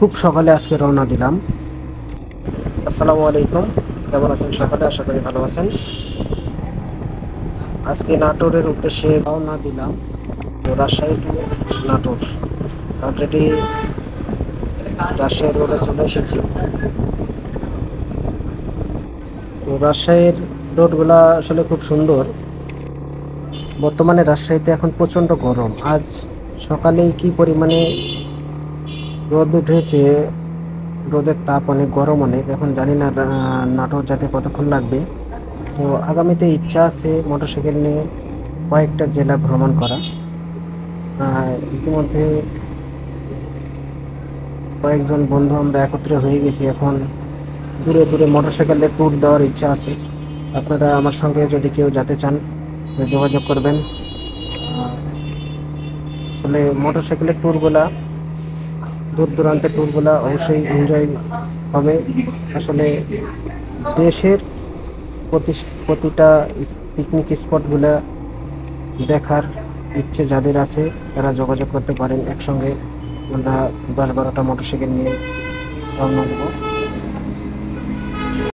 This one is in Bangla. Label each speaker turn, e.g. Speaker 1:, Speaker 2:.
Speaker 1: খুব সকালে আজকে রওনা দিলাম। আসসালামু আলাইকুম, কেমন আছেন সকালে? আশা করি ভালো আছেন। আজকে নাটোরের উদ্দেশ্যে রওনা দিলাম। তো রাজশাহী টু নাটোর, অলরেডি রাজশাহী রোডে চলে এসেছি। তো রাজশাহীর রোডগুলা আসলে খুব সুন্দর। বর্তমানে রাজশাহীতে এখন প্রচণ্ড গরম। আজ সকালেই কি পরিমাণে রোদ উঠেছে, রোদের তাপ অনেক, গরম অনেক। এখন জানি না নাটোর যেতে কতক্ষণ লাগবে। তো আগামীতে ইচ্ছা আছে মোটরসাইকেল নিয়ে কয়েকটা জেলা ভ্রমণ করা। ইতিমধ্যে কয়েকজন বন্ধু আমরা একত্রে হয়ে গেছি। এখন দূরে দূরে মোটরসাইকেলের ট্যুর দেওয়ার ইচ্ছা আছে। আপনারা আমার সঙ্গে যদি কেউ যেতে চান যোগাযোগ করবেন। আহ, আসলে মোটরসাইকেলের ট্যুরগুলা, দূর দূরান্তের ট্যুরগুলা অবশ্যই এনজয় হবে। আসলে দেশের প্রতিটা পিকনিক স্পটগুলা দেখার ইচ্ছে যাদের আছে তারা যোগাযোগ করতে পারেন। একসঙ্গে আমরা 10-12টা মোটরসাইকেল নিয়ে রওনা দেবো।